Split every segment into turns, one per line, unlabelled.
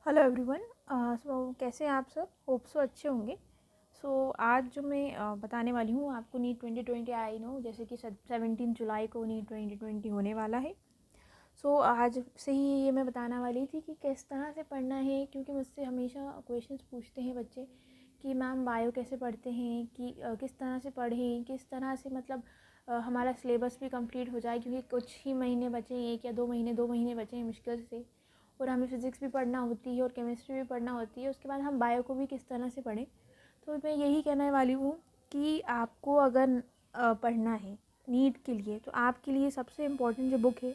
Hello everyone. कैसे हैं आप सब? होप सो अच्छे होंगे। आज जो मैं बताने वाली हूँ आपको नीट 2020 आई नो जैसे कि 17 जुलाई को नीट 2020 होने वाला है। आज से ही ये मैं बताने वाली थी कि किस तरह से पढ़ना है, क्योंकि मुझसे हमेशा क्वेश्चंस पूछते हैं बच्चे कि मैम बायो कैसे पढ़ते हैं, कि किस तरह से पढ़ें, किस तरह से मतलब हमारा सिलेबस भी कंप्लीट हो जाए, क्योंकि कुछ ही महीने बचे हैं, 1 या 2 महीने बचे हैं मुश्किल से, और हमें फ़िज़िक्स भी पढ़ना होती है और केमिस्ट्री भी पढ़ना होती है। उसके बाद हम बायो को भी किस तरह से पढ़ें। तो मैं यही कहने वाली हूँ कि आपको अगर पढ़ना है नीट के लिए, तो आपके लिए सबसे इम्पोर्टेंट जो बुक है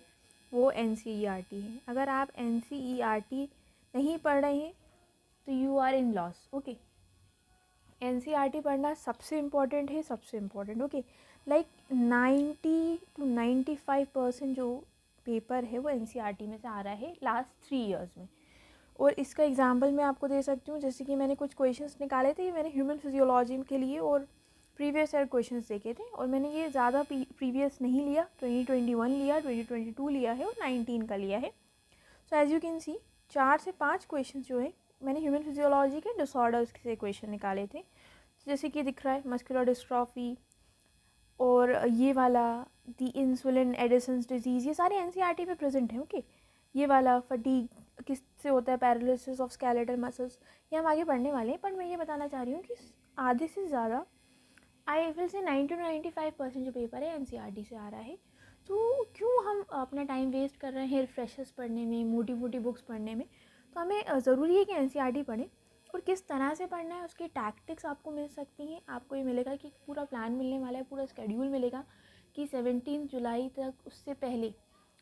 वो NCERT है। अगर आप NCERT नहीं पढ़ रहे हैं तो you are in loss. Okay, NCERT पढ़ना सबसे इम्पोर्टेंट है, सबसे इम्पोर्टेंट। ओके, लाइक 90 to 95% जो पेपर है वो NCERT में से आ रहा है लास्ट 3 ईयर्स में। और इसका एग्जांपल मैं आपको दे सकती हूँ, जैसे कि मैंने कुछ क्वेश्चंस निकाले थे, मैंने ह्यूमन फिजियोलॉजी के लिए और प्रीवियस ईयर क्वेश्चंस देखे थे, और मैंने ये ज़्यादा प्रीवियस नहीं लिया, 2021 लिया, 2022 लिया है और 19 का लिया है। So as you can see 4 से 5 क्वेश्चन जो है मैंने ह्यूमन फिजियोलॉजी के डिसऑर्डर्स से क्वेश्चन निकाले थे। जैसे कि दिख रहा है मस्कुलर डिस्ट्रॉफी, और ये वाला दी इंसुलिन एडिसन्स डिजीज़, ये सारे NCERT में प्रेजेंट है। ओके, ये वाला फटीग किससे होता है, पैरालिसिस ऑफ स्केलेटल मसल्स, ये हम आगे पढ़ने वाले हैं। पर मैं ये बताना चाह रही हूँ कि आधे से ज़्यादा, आई विल से 90 to 95% जो पेपर है NCERT से आ रहा है। तो क्यों हम अपना टाइम वेस्ट कर रहे हैं रिफ्रेशर्स पढ़ने में, मोटी मोटी बुक्स पढ़ने में। तो हमें ज़रूरी है कि NCERT पढ़ें, और किस तरह से पढ़ना है उसकी टैक्टिक्स आपको मिल सकती हैं। आपको ये मिलेगा कि पूरा प्लान मिलने वाला है, पूरा स्केड्यूल मिलेगा कि 17 जुलाई तक, उससे पहले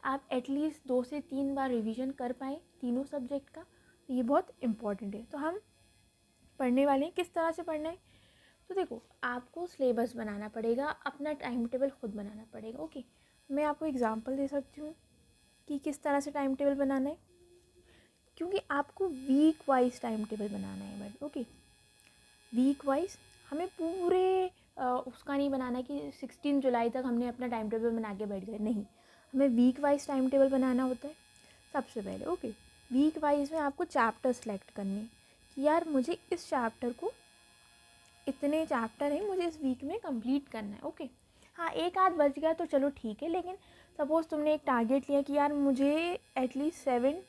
आप एटलीस्ट 2 से 3 बार रिवीजन कर पाएँ तीनों सब्जेक्ट का। ये बहुत इम्पॉर्टेंट है। तो हम पढ़ने वाले हैं, किस तरह से पढ़ना है। तो देखो, आपको सिलेबस बनाना पड़ेगा, अपना टाइम टेबल खुद बनाना पड़ेगा। ओके, मैं आपको एग्जांपल दे सकती हूँ कि किस तरह से टाइम टेबल बनाना है, क्योंकि आपको वीक वाइज टाइम टेबल बनाना है बट। ओके, वीक वाइज हमें पूरे उसका नहीं बनाना कि 16 जुलाई तक हमने अपना टाइम टेबल बना के बैठ गए, नहीं, हमें वीक वाइज टाइम टेबल बनाना होता है सबसे पहले। ओके, वीक वाइज में आपको चैप्टर सेलेक्ट करने कि यार मुझे इस चैप्टर को, इतने चैप्टर हैं, मुझे इस वीक में कंप्लीट करना है। ओके, हाँ एक आध बच गया तो चलो ठीक है, लेकिन सपोज़ तुमने एक टारगेट लिया कि यार मुझे एटलीस्ट 7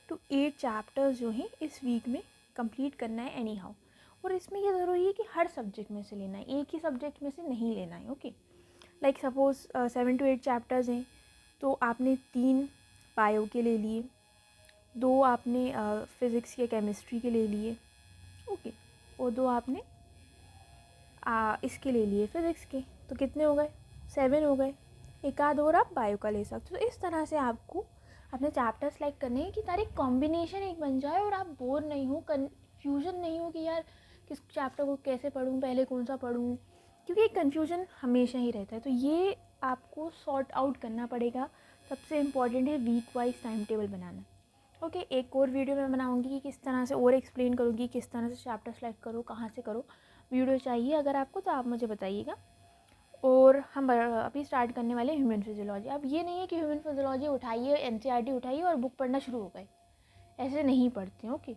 to 8 चैप्टर्स जो हैं इस वीक में कंप्लीट करना है एनी हाउ। और इसमें ये ज़रूरी है कि हर सब्जेक्ट में से लेना है, एक ही सब्जेक्ट में से नहीं लेना है। Okay, like suppose 7 to 8 chapters हैं, तो आपने 3 बायो के ले लिए, 2 आपने फ़िज़िक्स या केमिस्ट्री के ले लिए। ओके, और 2 आपने इसके ले लिए फ़िज़िक्स के, तो कितने हो गए? 7 हो गए। एक आध और आप बायो का ले सकते हो। तो इस तरह से आपको अपने चैप्टर सेलेक्ट करने हैं कि ताकि कॉम्बिनेशन एक बन जाए और आप बोर नहीं हो, कन्फ्यूजन नहीं हो कि यार किस चैप्टर को कैसे पढूँ, पहले कौन सा पढूँ, क्योंकि एक कन्फ्यूजन हमेशा ही रहता है। तो ये आपको सॉर्ट आउट करना पड़ेगा। सबसे इम्पॉर्टेंट है वीक वाइज टाइम टेबल बनाना। ओके, एक और वीडियो मैं बनाऊंगी कि किस तरह से और एक्सप्लेन करूँगी किस तरह से चैप्टर सेलेक्ट करो, कहाँ से करो। वीडियो चाहिए अगर आपको तो आप मुझे बताइएगा। और हम अभी स्टार्ट करने वाले हैं ह्यूमन फिजियोलॉजी। अब ये नहीं है कि ह्यूमन फिजियोलॉजी उठाइए, NCERT उठाइए और बुक पढ़ना शुरू हो गए, ऐसे नहीं पढ़ते हैं। ओके,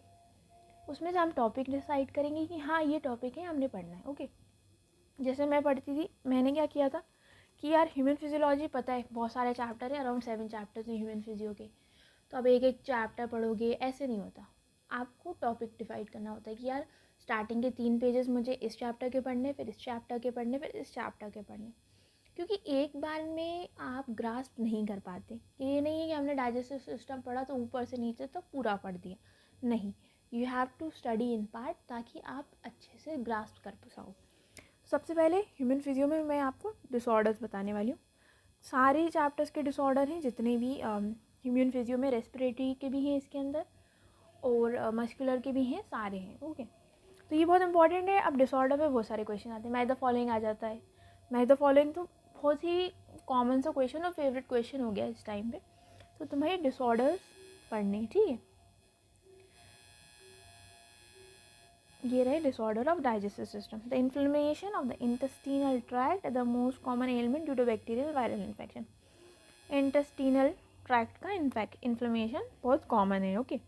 उसमें से हम टॉपिक डिसाइड करेंगे कि हाँ ये टॉपिक है, हमने पढ़ना है। ओके, जैसे मैं पढ़ती थी, मैंने क्या किया था कि यार ह्यूमन फिजियोलॉजी पता है बहुत सारे चैप्टर हैं, अराउंड 7 चैप्टर्स हैं ह्यूमन फिजियो के, तो अब एक एक चैप्टर पढ़ोगे, ऐसे नहीं होता। आपको टॉपिक डिसाइड करना होता है कि यार स्टार्टिंग के 3 पेजेस मुझे इस चैप्टर के पढ़ने, फिर इस चैप्टर के पढ़ने, फिर इस चैप्टर के पढ़ने, क्योंकि एक बार में आप ग्रास्प नहीं कर पाते। ये नहीं है कि हमने डाइजेस्टिव सिस्टम पढ़ा तो ऊपर से नीचे तक पूरा पढ़ दिया, नहीं, you have to study in part ताकि आप अच्छे से ग्रास्प कर पाओ। सबसे पहले ह्यूमन फिजियो में मैं आपको डिसऑर्डर्स बताने वाली हूँ। सारे चैप्टर्स के डिसऑर्डर हैं जितने भी ह्यूमन फिजियो में, रेस्पिरेटरी के भी हैं इसके अंदर, और मस्कुलर के भी हैं, सारे हैं। ओके, तो ये बहुत इंपॉर्टेंट है। अब डिसऑर्डर में बहुत सारे क्वेश्चन आते हैं, मैच द फॉलोइंग आ जाता है। मैच द फॉलोइंग तो बहुत ही कॉमन सा क्वेश्चन और फेवरेट क्वेश्चन हो गया इस टाइम पे। तो तुम्हें डिसऑर्डर्स पढ़ने, ठीक है। ये रहे disorder of digestive system. The inflammation of the intestinal tract, the most common element due to bacterial viral infection. Intestinal tract का इन्फ्लेमेशन बहुत कॉमन है। ओके,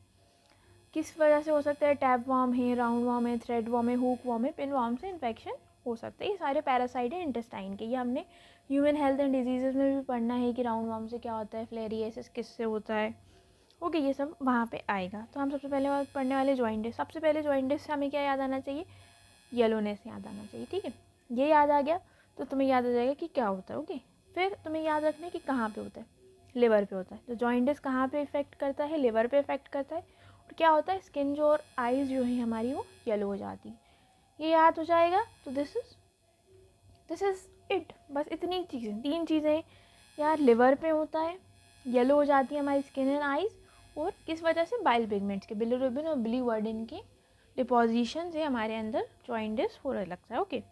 किस वजह से हो सकता है, टैप वॉर्म है, राउंड वॉर्म है, थ्रेड वॉर्म है, हुक वॉर्म है, पिन वॉर्म से इन्फेक्शन हो सकता है। ये सारे पैरासाइट हैं इंटेस्टाइन के। ये हमने ह्यूमन हेल्थ एंड डिजीज़ में भी पढ़ना है कि राउंड वॉर्म से क्या होता है, फ्लेरिएसिस किससे होता है। ओके, ये सब वहाँ पे आएगा। तो हम सबसे पहले पढ़ने वाले जॉइंटिस। सबसे पहले जॉइंटिस से हमें क्या याद आना चाहिए, येलोनेस याद आना चाहिए। ठीक है, ये याद आ गया तो तुम्हें याद आ जाएगा कि क्या होता है। ओके, फिर तुम्हें याद रखना है कि कहाँ पे होता है, लिवर पे होता है। तो जॉइंटिस कहाँ पे इफेक्ट करता है, लिवर पे इफेक्ट करता है। और क्या होता है, स्किन जो और आइज़ जो है हमारी वो येलो हो जाती है। ये याद हो जाएगा। तो दिस इज़ इट। बस इतनी चीज़ें, 3 चीज़ें यार, लिवर पे होता है, येलो हो जाती है हमारी स्किन एंड आइज़, और किस वजह से, बाइल पिगमेंट्स के, बिलिरुबिन और बिलीवर्डिन के डिपोजिशन से हमारे अंदर जॉइंटिस होने लगता है। ओके,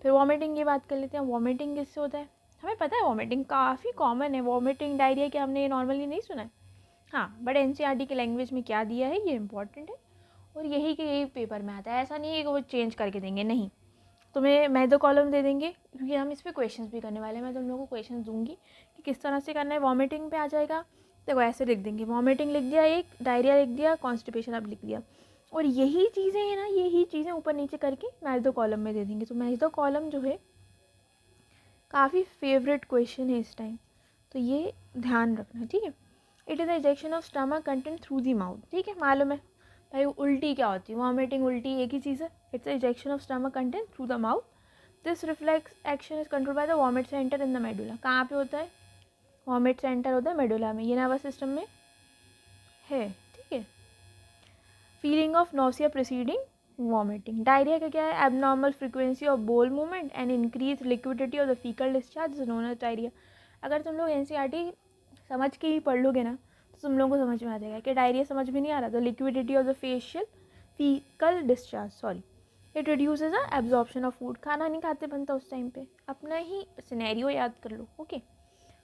फिर वॉमिटिंग की बात कर लेते हैं। वॉमिटिंग किससे होता है, हमें पता है वॉमिटिंग काफ़ी कॉमन है। वॉमिटिंग डायरिया क्या हमने नॉर्मली नहीं सुना है, हाँ, बट एनसीईआरटी के लैंग्वेज में क्या दिया है ये इंपॉर्टेंट है, और यही के यही पेपर में आता है। ऐसा नहीं है कि वो चेंज करके देंगे, नहीं, तुम्हें मैं दो कॉलम दे देंगे क्योंकि हम इस पर क्वेश्चंस भी करने वाले हैं। मैं तुम लोगों को क्वेश्चन दूंगी कि किस तरह से करना है। वॉमिटिंग पे आ जाएगा, देखो ऐसे लिख देंगे, वॉमिटिंग लिख दिया, एक डायरिया लिख दिया, कॉन्स्टिपेशन अब लिख दिया, और यही चीज़ें हैं ना, यही चीज़ें ऊपर नीचे करके मैच दो कॉलम में दे देंगे। तो मैच दो कॉलम जो है काफ़ी फेवरेट क्वेश्चन है इस टाइम, तो ये ध्यान रखना, ठीक है। It is the ejection of stomach content through the mouth, ठीक है, मालूम है भाई। उल्टी क्या होती है, वॉमिटिंग उल्टी एक ही चीज़ है। It's the ejection of stomach content through the mouth. This reflex action is control by the vomit centre in the medulla. कहाँ पे होता है, वॉमिट सेंटर होता है मेडुला में, ये नर्वस सिस्टम में है, ठीक है। Feeling of nausea preceding vomiting. Diarrhoea का क्या है, abnormal frequency of bowel movement and increase liquidity of the faecal discharge is known as diarrhoea. अगर तुम लोग एनसीईआरटी समझ के ही पढ़ लोगे ना तो तुम लोगों को समझ में आ जाएगा कि डायरिया समझ में नहीं आ रहा, तो liquidity of the faecal discharge, sorry, it reduces the absorption of food. खाना नहीं खाते बनता उस टाइम पे, अपना ही सिनेरियो याद कर लो। Okay,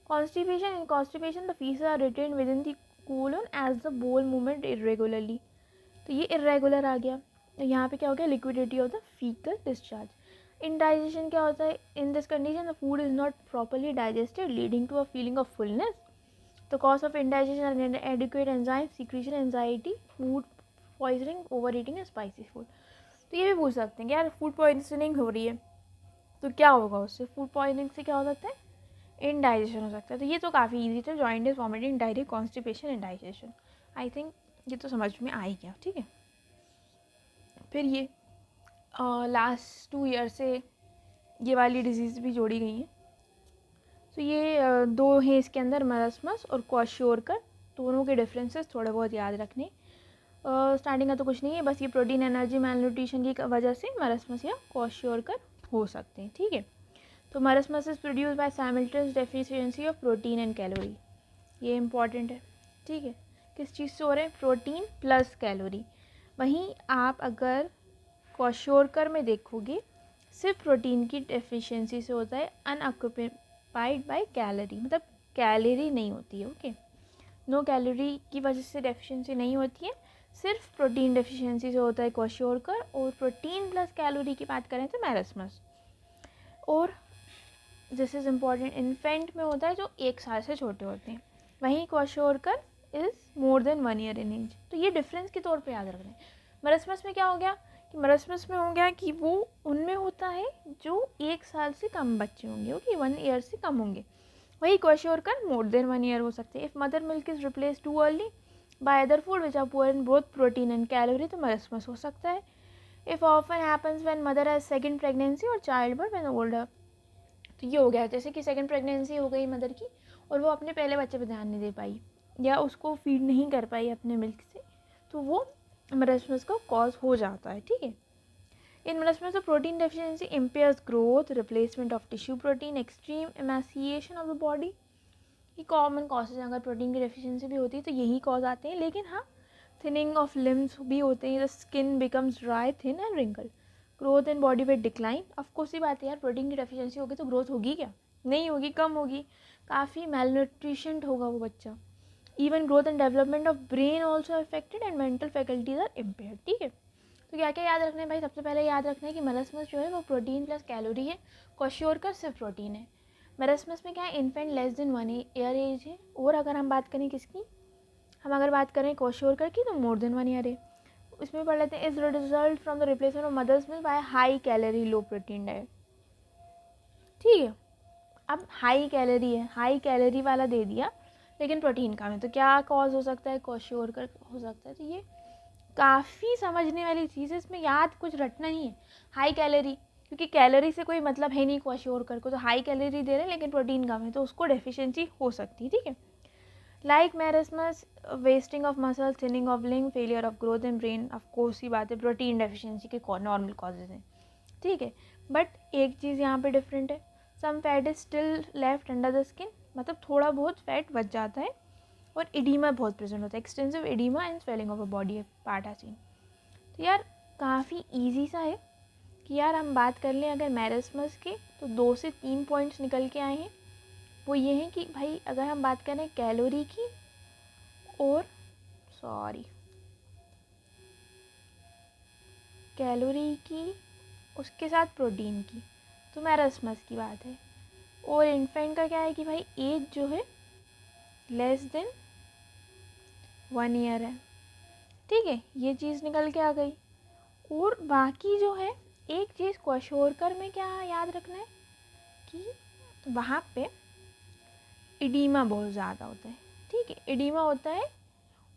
constipation, in constipation the faeces are retain within the colon as the bowel movement irregularly. तो ये इरेगुलर आ गया, तो यहाँ पे क्या हो गया, liquidity of the faecal discharge. Indigestion क्या होता है, in this condition the food is not properly digested leading to a feeling of fullness. The cause of indigestion are inadequate enzyme secretion, anxiety, food poisoning, over eating and spicy food. तो ये भी पूछ सकते हैं कि यार food poisoning हो रही है तो क्या होगा उससे, फूड पॉइजनिंग से क्या हो सकता है, इनडाइजेशन हो सकता है। तो ये तो काफ़ी ईजी था, jaundice, vomiting, diarrhoea, constipation, indigestion. I think ये तो समझ में आ ही गया, ठीक है। फिर ये लास्ट 2 ईयर से ये वाली डिजीज़ भी जोड़ी गई हैं। तो ये 2 हैं इसके अंदर, मरस्मस और क्वाशियोरकर। दोनों के डिफरेंसेस थोड़े बहुत याद रखने। स्टार्टिंग का तो कुछ नहीं है, बस ये प्रोटीन एनर्जी मैलन्यूट्रिशन की वजह से मरस्मस या क्वाशियोरकर हो सकते हैं, ठीक है। तो marasmus is produce by simultaneous deficiency of protein and calorie, ये इंपॉर्टेंट है, ठीक है। किस चीज़ से हो रहे हैं, प्रोटीन प्लस कैलोरी। वहीं आप अगर क्वाशियोरकर में देखोगे सिर्फ प्रोटीन की डेफिशिएंसी से होता है, अनऑक्यूपाइड बाय कैलोरी, मतलब कैलोरी नहीं होती है। ओके, नो कैलोरी की वजह से डेफिशिएंसी नहीं होती है, सिर्फ प्रोटीन डेफिशिएंसी से होता है क्वाशियोरकर। और प्रोटीन प्लस कैलोरी की बात करें तो मैरस्मस। और दिस इज़ इम्पॉर्टेंट, इन्फेंट में होता है जो 1 साल से छोटे होते हैं, वहीं kwashiorkor is more than 1 year in age. तो ये डिफरेंस के तौर पे याद रखना है। मरस्मस में क्या हो गया कि मरस्मस में हो गया कि वो उनमें होता है जो 1 साल से कम बच्चे होंगे, ओके, 1 ईयर से कम होंगे। वही क्वाशियोरकर मोर देन 1 ईयर हो सकते हैं। If mother milk is replace too early by other food which are poor in both protein and calorie, तो मरस्मस हो सकता है। If often happens when mother has second pregnancy और चाइल्ड बर्थ व्हेन ओल्डर, तो ये हो गया जैसे कि सेकंड प्रेगनेंसी हो गई मदर की और वो अपने पहले बच्चे पे ध्यान नहीं दे पाई या उसको फीड नहीं कर पाई अपने मिल्क से, तो वो मरस्मस का कॉज हो जाता है, ठीक है। In marasmus the protein deficiency impairs growth, replacement of tissue protein, extreme emaciation of the body. ये कॉमन कॉजेज, अगर प्रोटीन की डेफिशिएंसी भी होती है तो यही कॉज आते हैं। लेकिन हाँ, थिनिंग ऑफ लिम्स भी होते हैं, the skin becomes dry, thin and wrinkle, growth in body weight decline. Of course ही बात है यार, प्रोटीन की डेफिशिएंसी होगी तो ग्रोथ होगी क्या, नहीं होगी, कम होगी, काफ़ी मेलन्यूट्रिशंट होगा वो बच्चा। Even growth and development of brain also affected and mental faculties are impaired, ठीक है। तो क्या क्या याद रखना है भाई, सबसे पहले याद रखना है कि मरस्मस जो है वो प्रोटीन प्लस कैलोरी है, क्वाशियोरकर सिर्फ प्रोटीन है। मरस्मस में क्या है, infant less than 1 year age है। और अगर हम बात करें किसकी, हम अगर बात करें क्वेश्योरकर की तो मोर देन 1 ईयर है। इसमें पढ़ लेते हैं, is result from the replacement of mother's milk by high calorie low protein diet. ठीक है, अब हाई कैलोरी है, हाई कैलोरी वाला दे दिया लेकिन प्रोटीन कम है, तो क्या कॉज हो सकता है, क्वेश्योरकर हो सकता है। तो ये काफ़ी समझने वाली चीज़ है, इसमें याद कुछ रटना नहीं है। हाई कैलोरी, क्योंकि कैलोरी से कोई मतलब है नहीं क्वेश्योरकर को, तो हाई कैलोरी दे रहे हैं लेकिन प्रोटीन कम है, तो उसको डेफिशिएंसी हो सकती है। ठीक है, like marasmus, wasting of muscle, thinning of limb, failure of growth in brain, of course ही बात है, प्रोटीन डेफिशिएंसी के नॉर्मल कॉजेज हैं। ठीक है, बट एक चीज़ यहाँ पे डिफरेंट है, some fat is still left under the skin, मतलब थोड़ा बहुत फैट बच जाता है, और एडीमा बहुत प्रेजेंट होता है, extensive oedema and swelling of a body part are seen. तो यार काफ़ी ईजी सा है कि यार हम बात कर लें अगर मैरस्मस के, तो 2 से 3 पॉइंट्स निकल के आए हैं। वो ये हैं कि भाई अगर हम बात करें कैलोरी की और कैलोरी की उसके साथ प्रोटीन की, तो मैरस्मस की बात है। और इन्फेंट का क्या है कि भाई एज जो है लेस देन 1 ईयर है। ठीक है, ये चीज़ निकल के आ गई। और बाकी जो है, एक चीज़ क्वेश्योरकर में क्या याद रखना है कि वहाँ पे एडीमा बहुत ज़्यादा होता है। ठीक है, एडीमा होता है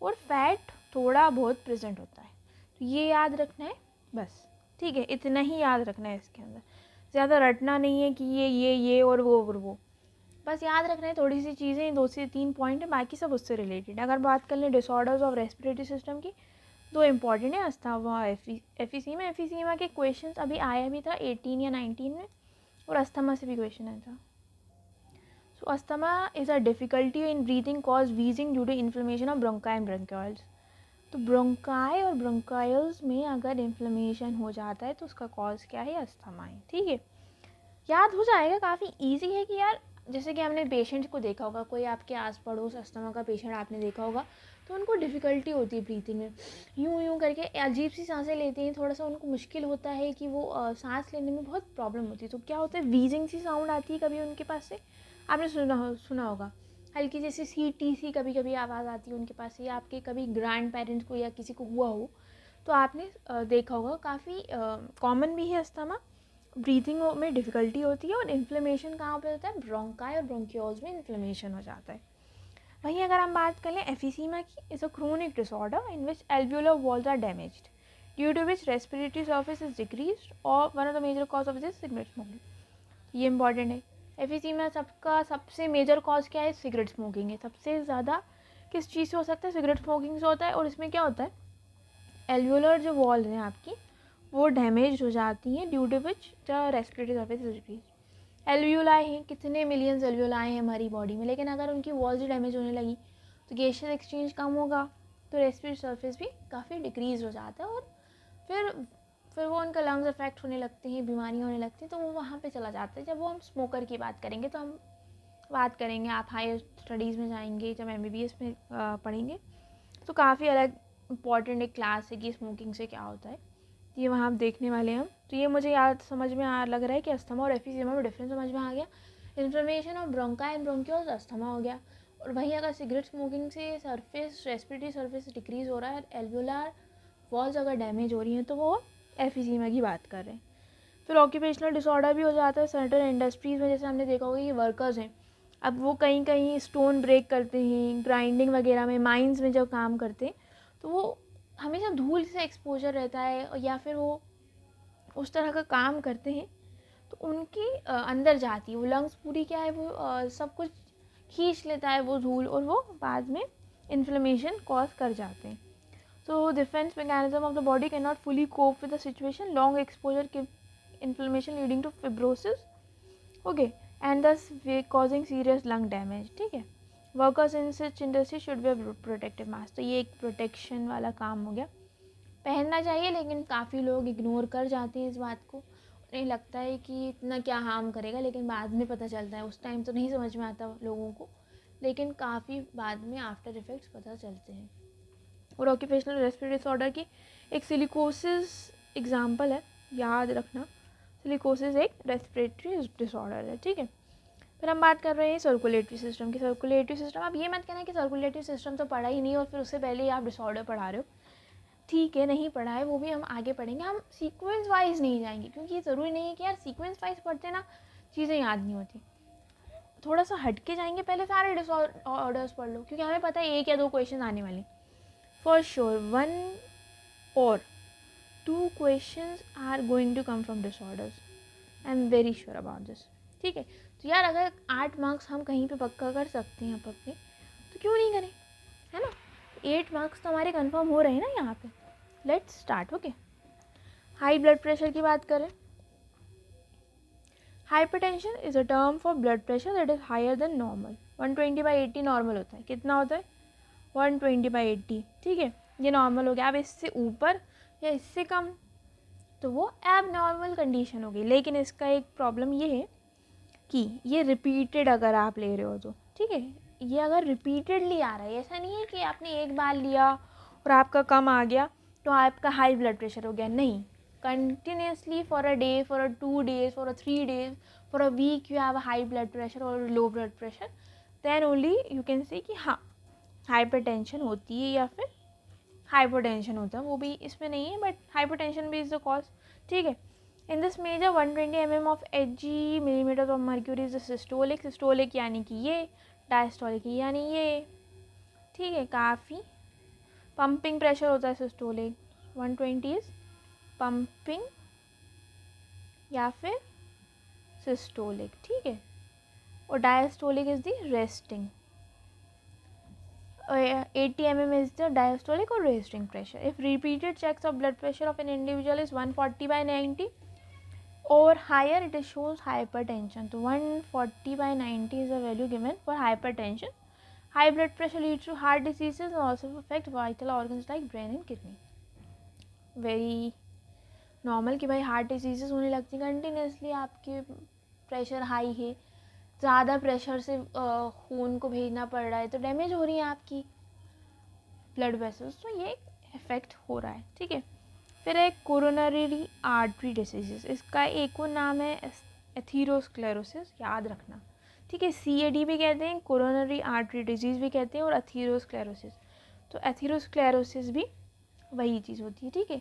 और फैट थोड़ा बहुत प्रेजेंट होता है, तो ये याद रखना है बस। ठीक है, इतना ही याद रखना है इसके अंदर, ज़्यादा रटना नहीं है कि ये और वो, बस याद रखना है थोड़ी सी चीज़ें, 2 से 3 पॉइंट है, बाकी सब उससे रिलेटेड है। अगर बात कर लें डिसऑर्डर्स ऑफ रेस्पिरेटरी सिस्टम की, 2 इम्पॉर्टेंट है, अस्थमा एफिसीमा। एफिसीमा के क्वेश्चंस अभी आया भी था 18 या 19 में, और अस्थमा से भी क्वेश्चन आया था। So asthma is a difficulty in breathing cause wheezing due to inflammation of bronchi and bronchioles. तो ब्रोंकाई और ब्रोंकाइल्स में अगर इन्फ्लेमेशन हो जाता है तो उसका कॉज क्या है, अस्थमा है। ठीक है, याद हो जाएगा, काफ़ी इजी है कि यार जैसे कि हमने पेशेंट को देखा होगा, कोई आपके आस पड़ोस अस्थमा का पेशेंट आपने देखा होगा, तो उनको डिफ़िकल्टी होती है ब्रीथिंग में, यूं करके अजीब सी सांसें लेते हैं, थोड़ा सा उनको मुश्किल होता है कि वो सांस लेने में बहुत प्रॉब्लम होती है। तो क्या होता है, वीजिंग सी साउंड आती है कभी उनके पास से, आपने सुना होगा, हल्की जैसे सी कभी कभी आवाज़ आती है उनके पास से, या आपके कभी ग्रैंड पेरेंट्स को या किसी को हुआ हो तो आपने देखा होगा, काफ़ी कॉमन भी है अस्थमा। ब्रीथिंग में डिफ़िकल्टी होती है, और इन्फ्लेमेशन कहाँ पे होता है, ब्रोंकाई और ब्रोंकियोल्स में इन्फ्लेमेशन हो जाता है। वहीं अगर हम बात कर लें एफिसीमा की, is a chronic disorder in which alveolar walls are damaged due to which respiratory surface is decreased, और one of the major cause of this cigarette smoking. ये इंपॉर्टेंट है, एफिसीमा सबका सबसे मेजर कॉज क्या है, cigarette smoking है। सबसे ज़्यादा किस चीज़ से हो सकता है, सिगरेट स्मोकिंग से होता है। और इसमें क्या होता है, एल्वियोलर जो वॉल्स हैं आपकी वो डैमेज हो जाती हैं due to which the respiratory surface is decrease. Alveoli हैं, कितने मिलियंस एल्वियोलाई हैं हमारी बॉडी में, लेकिन अगर उनकी वॉल्स ही डैमेज होने लगी तो गैसियस एक्सचेंज कम होगा, तो रेस्पिरेटरी सर्फेस भी काफ़ी डिक्रीज हो जाता है, और फिर वो उनका लंग्स अफेक्ट होने लगते हैं, बीमारियाँ होने लगती हैं, तो वो वहाँ पे चला जाता है। जब वो हम स्मोकर की बात करेंगे तो हम बात करेंगे, आप हायर स्टडीज़ में जाएंगे, जब MBBS में पढ़ेंगे तो काफ़ी अलग इम्पॉर्टेंट एक क्लास है कि स्मोकिंग से क्या होता है, ये वहाँ आप देखने वाले हैं। तो ये मुझे याद समझ में लग रहा है कि अस्थमा और एफिसीमा में डिफरेंस समझ में आ गया। Inflammation of bronchi and bronchioles asthma हो गया। और वहीं अगर सिगरेट स्मोकिंग से सर्फेस रेस्पिरेटरी सर्फेस डिक्रीज हो रहा है, एल्वियोलर वॉल्स अगर डैमेज हो रही हैं, तो वो एफिसीमा की बात कर रहे हैं। फिर ऑक्यूपेशनल डिसऑर्डर भी हो जाता है सर्टेन इंडस्ट्रीज़ में, जैसे हमने देखा होगा कि वर्कर्स हैं, अब वो कहीं कहीं स्टोन ब्रेक करते हैं, ग्राइंडिंग वगैरह में, माइंस में जब काम करते हैं, तो वो हमेशा धूल से एक्सपोजर रहता है, या फिर वो उस तरह का काम करते हैं तो उनकी अंदर जाती है वो लंग्स पूरी, क्या है वो सब कुछ खींच लेता है वो धूल, और वो बाद में इन्फ्लेमेशन कॉज कर जाते हैं। So defence mechanism of the body can not fully cope with the situation, long exposure के inflammation leading to fibrosis, okay, and thus causing serious lung damage. ठीक है, workers in such industry should be protective mask, तो ये एक protection वाला काम हो गया, पहनना चाहिए, लेकिन काफ़ी लोग इग्नोर कर जाते हैं इस बात को, उन्हें लगता है कि इतना क्या हार्म करेगा, लेकिन बाद में पता चलता है, उस टाइम तो नहीं समझ में आता लोगों को, लेकिन काफ़ी बाद में आफ्टर इफेक्ट्स पता चलते हैं। और ऑक्यूपेशनल रेस्पिरेटरी डिसऑर्डर की एक सिलिकोसिस एग्जाम्पल है, याद रखना, सिलिकोसिस एक रेस्पिरेटरी डिसऑर्डर है। ठीक है, फिर हम बात कर रहे हैं सर्कुलेटरी सिस्टम की। सर्कुलेटरी सिस्टम, आप ये मत कहना कि सर्कुलेटरी सिस्टम तो पढ़ा ही नहीं और फिर उससे पहले ही आप डिसऑर्डर पढ़ा रहे हो। ठीक है, नहीं पढ़ा है, वो भी हम आगे पढ़ेंगे। हम सीक्वेंस वाइज नहीं जाएंगे, क्योंकि ये ज़रूरी नहीं है कि यार सीक्वेंस वाइज पढ़ते ना चीज़ें याद नहीं होती। थोड़ा सा हट के जाएंगे, पहले सारे डिसऑर्डर्स पढ़ लो, क्योंकि हमें पता है 1 या 2 क्वेश्चन आने वाले। फॉर श्योर 1 और 2 questions are going to come from disorders, I am very sure about this. ठीक है, तो यार अगर 8 मार्क्स हम कहीं पे पक्का कर सकते हैं अपने, तो क्यों नहीं करें, है ना। 8 मार्क्स तो हमारे कंफर्म हो रहे हैं ना यहाँ पे। Let's start. Okay, high blood pressure की बात करें। Hypertension is a term for blood pressure that is higher than normal. 120/80 normal होता है। कितना होता है? 120/80। ठीक है, ये नॉर्मल हो गया। अब इससे ऊपर या इससे कम तो वो एब नॉर्मल कंडीशन हो गई। लेकिन इसका एक प्रॉब्लम ये है कि ये रिपीटेड अगर आप ले रहे हो तो, ठीक है, ये अगर रिपीटेडली आ रहा है, ऐसा नहीं है कि आपने एक बार लिया और आपका कम आ गया तो आपका हाई ब्लड प्रेशर हो गया। नहीं, continuously for a day, for a 2 days, for a 3 days, for a week you have a high blood pressure or low blood pressure, then only you can say कि हाँ hypertension होती है या फिर hypotension होता है। वो भी इसमें नहीं है, बट हाइपोटेंशन भी इज द कॉज। ठीक है, in this major 120 mm of Hg millimeters of mercury is the systolic। Systolic यानी कि ये, डायस्टोलिक यानी ये। ठीक है, काफ़ी पंपिंग प्रेशर होता है सिस्टोलिक। 120 इज पंपिंग या फिर सिस्टोलिक। ठीक है, और diastolic is the resting. 80 mm is the diastolic or resting pressure. If repeated checks of blood pressure of an individual is 140/90 or higher, it shows hypertension. So 140/90 is the value given for hypertension. High blood pressure leads to heart diseases and also affect vital organs like brain and kidney. Very normal कि भाई heart disease होने लगती है continuously, आपके pressure high है, ज़्यादा pressure से खून को भेजना पड़ रहा है तो डैमेज हो रही है आपकी ब्लड वेसल्स, तो ये इफेक्ट हो रहा है। ठीक है, फिर एक कोरोनरी आर्टरी डिसीजेस, इसका एक और नाम है एथीरोस्क्लेरोसिस, याद रखना। ठीक है, CAD भी कहते हैं, कोरोनरी आर्टरी डिजीज़ भी कहते हैं और एथीरोस्क्लेरोसिस। तो एथीरोस्क्लेरोसिस भी वही चीज़ होती है। ठीक है,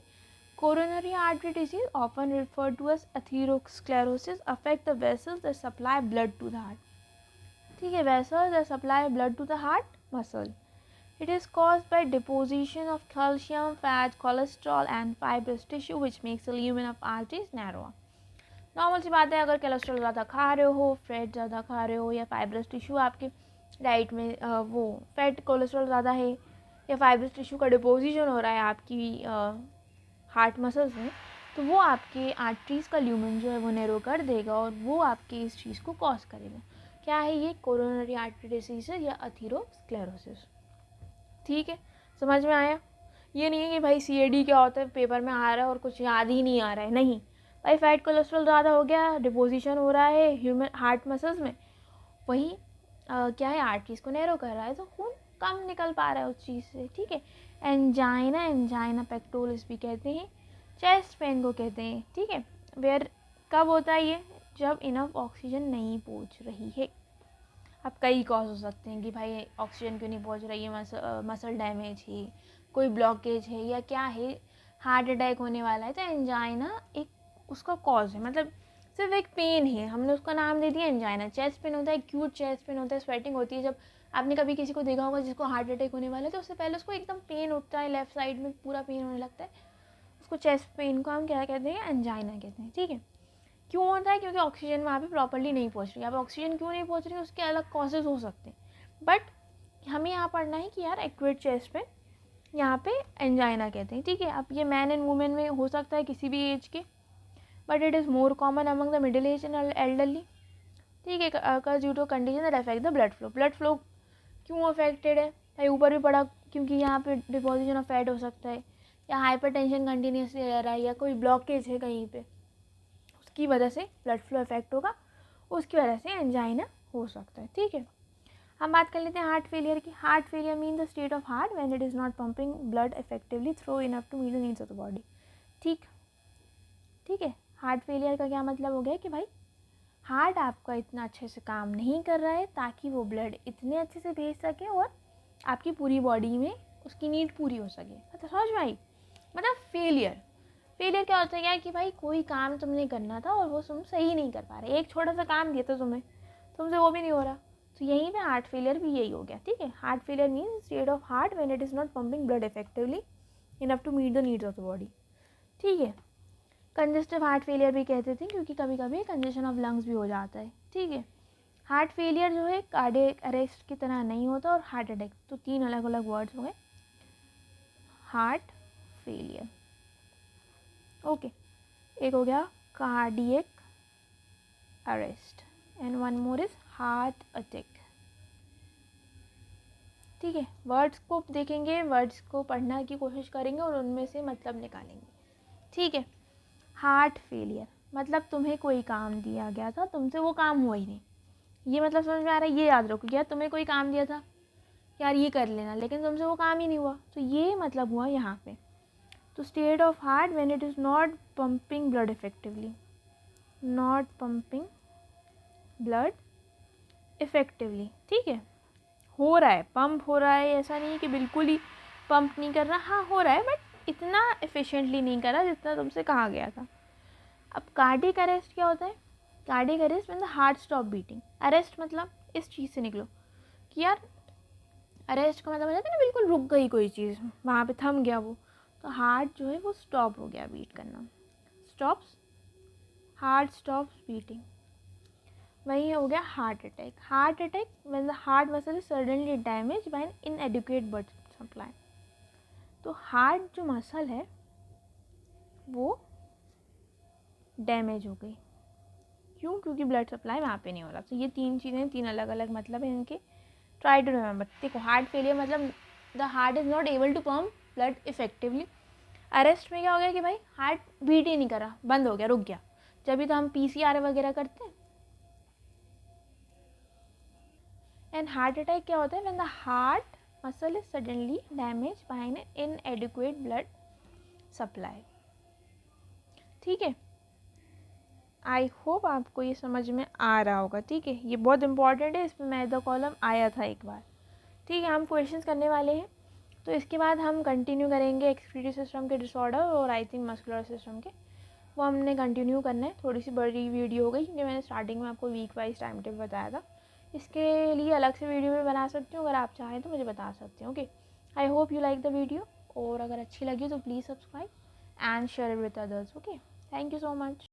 coronary artery disease, often referred to as atherosclerosis, affect the vessels that supply blood to the heart. ठीक है, vessels that supply blood to the heart muscle. It is caused by deposition of calcium, fat, cholesterol and fibrous tissue which makes the lumen of arteries narrower. Normal सी बात है, अगर cholesterol ज़्यादा खा रहे हो, फैट ज़्यादा खा रहे हो या फाइब्रस टिश्यू आपके डाइट में वो फैट कोलेस्ट्रॉल ज़्यादा है या फाइब्रस टिश्यू का डिपोजिशन हो रहा है आपकी हार्ट मसल्स में, तो वो आपके आर्टरीज का ल्यूमन जो है वो नैरो कर देगा और वो आपके इस चीज़ को कॉज करेगा। क्या है ये? कोरोनरी आर्टरी डिसीज या एथीरोस्क्लेरोसिस। ठीक है, समझ में आया? ये नहीं है कि भाई CAD क्या होता है पेपर में आ रहा है और कुछ याद ही नहीं आ रहा है। नहीं भाई, फैट कोलेस्ट्रॉल ज़्यादा हो गया, डिपोजिशन हो रहा है ह्यूमन हार्ट मसल्स में, वही क्या है, आर्टरीज को नैरो कर रहा है तो खून कम निकल पा रहा है उस चीज़ से। ठीक है, एंजाइना पेक्टोरिस भी कहते हैं, चेस्ट पेन को कहते हैं। ठीक है, वेयर कब होता है ये? जब इनफ ऑक्सीजन नहीं पहुंच रही है। अब कई कॉज हो सकते हैं कि भाई ऑक्सीजन क्यों नहीं पहुंच रही है, मसल डैमेज है, कोई ब्लॉकेज है या क्या है, हार्ट अटैक होने वाला है, तो एंजाइना एक उसका कॉज है। मतलब सिर्फ एक पेन है, हमने उसका नाम दे दिया एंजाइना। चेस्ट पेन होता है, एक्यूट चेस्ट पेन होता है, स्वेटिंग होती है। जब आपने कभी किसी को देखा होगा जिसको हार्ट अटैक होने वाला है तो उससे पहले उसको एकदम पेन उठता है, लेफ्ट साइड में पूरा पेन होने लगता है, उसको चेस्ट पेन को हम क्या कहते हैं? एंजाइना कहते हैं। ठीक है, क्यों होता है? क्योंकि ऑक्सीजन वहाँ पे प्रॉपर्ली नहीं पहुँच रही। अब ऑक्सीजन क्यों नहीं पहुँच रही, उसके अलग कॉजेज हो सकते हैं, बट हमें यहाँ पढ़ना है कि यार एक्यूट चेस्ट पेन यहाँ पे एंजाइना कहते हैं। ठीक है, अब ये मैन एंड वुमेन में हो सकता है किसी भी एज के, but it is more common among the middle age and elderly. ठीक है, occurs due to condition that affect the blood flow. Blood flow क्यों अफेक्टेड है भाई? ऊपर भी पड़ा, क्योंकि यहाँ पे डिपोजिशन ऑफ फैट हो सकता है या हाइपरटेंशन कंटिन्यूसली रह रहा है या कोई ब्लॉकेज है कहीं पे, उसकी वजह से ब्लड फ्लो इफेक्ट होगा, उसकी वजह से एंजाइना हो सकता है। ठीक है, हम बात कर लेते हैं हार्ट फेलियर की। Heart failure mean the state of heart when it is not pumping blood effectively through enough to meet the needs of the body. ठीक है, हार्ट फेलियर का क्या मतलब हो गया कि भाई हार्ट आपका इतना अच्छे से काम नहीं कर रहा है ताकि वो ब्लड इतने अच्छे से भेज सके और आपकी पूरी बॉडी में उसकी नीड पूरी हो सके। मतलब समझ में आई? मतलब फेलियर क्या होता है क्या कि भाई कोई काम तुमने करना था और वो तुम सही नहीं कर पा रहे। एक छोटा सा काम दिया था तुम्हें, तुमसे वो भी नहीं हो रहा। तो यहीं पे हार्ट फेलियर भी यही हो गया। ठीक है, heart failure means state of heart when it is not pumping blood effectively enough to meet the needs of the body. ठीक है, कंजेस्टिव हार्ट फेलियर भी कहते थे क्योंकि कभी कभी कंजेशन ऑफ लंग्स भी हो जाता है। ठीक है, हार्ट फेलियर जो है कार्डियक अरेस्ट की तरह नहीं होता और हार्ट अटैक, तो 3 अलग अलग वर्ड्स हो गए हार्ट फेलियर। ओके, एक हो गया cardiac arrest and one more is heart attack. ठीक है, वर्ड्स को देखेंगे, वर्ड्स को पढ़ने की कोशिश करेंगे और उनमें से मतलब निकालेंगे। ठीक है, हार्ट फेलियर मतलब तुम्हें कोई काम दिया गया था, तुमसे वो काम हुआ ही नहीं। ये मतलब समझ में आ रहा है? ये याद रखो, यार तुम्हें कोई काम दिया था, यार ये कर लेना, लेकिन तुमसे वो काम ही नहीं हुआ। तो ये मतलब हुआ यहाँ पे। तो state of heart when it is not pumping blood effectively, not pumping blood effectively. ठीक है, हो रहा है, पंप हो रहा है, ऐसा नहीं है कि बिल्कुल ही पंप नहीं कर रहा, हाँ हो रहा है बट इतना एफिशिएंटली नहीं कर रहा जितना तुमसे कहा गया था। अब कार्डियक अरेस्ट क्या होता है? Cardiac arrest mean the heart stop beating. Arrest मतलब इस चीज़ से निकलो कि यार अरेस्ट का मतलब हो जाता है ना बिल्कुल रुक गई कोई चीज़, वहाँ पे थम गया वो। तो हार्ट जो है वो स्टॉप हो गया बीट करना, स्टॉप्स, हार्ट स्टॉप्स बीटिंग। वही हो गया heart attack. Heart attack when the heart muscle is suddenly damage by an inadequate blood supply. तो हार्ट जो मसल है वो डैमेज हो गई, क्यों? क्योंकि ब्लड सप्लाई वहाँ पे नहीं हो रहा। तो ये 3 चीज़ें, 3 अलग अलग मतलब है इनके, ट्राई टू रिमेंबर। देखो, हार्ट फेलियर मतलब the heart is not able to pump blood effectively. Arrest में क्या हो गया कि भाई हार्ट बीट ही नहीं करा, बंद हो गया, रुक गया। जब भी तो हम PCR वगैरह करते हैं। एंड हार्ट अटैक क्या होता है? When the heart muscle is suddenly damage by an inadequate blood supply. ठीक है, आई होप आपको ये समझ में आ रहा होगा। ठीक है, ये बहुत इंपॉर्टेंट है, इसमें मैं द कॉलम आया था एक बार। ठीक है, हम क्वेश्चंस करने वाले हैं, तो इसके बाद हम कंटिन्यू करेंगे एक्सक्रीटरी सिस्टम के डिसऑर्डर और आई थिंक मस्कुलर सिस्टम के, वो हमने कंटिन्यू करना है। थोड़ी सी बड़ी वीडियो हो गई क्योंकि मैंने स्टार्टिंग में आपको वीक वाइज टाइम टेबल बताया था। इसके लिए अलग से वीडियो भी बना सकती हूँ, अगर आप चाहें तो मुझे बता सकते हैं। Okay, I hope you like the video, और अगर अच्छी लगी तो please subscribe and share it with others. Okay, thank you so much.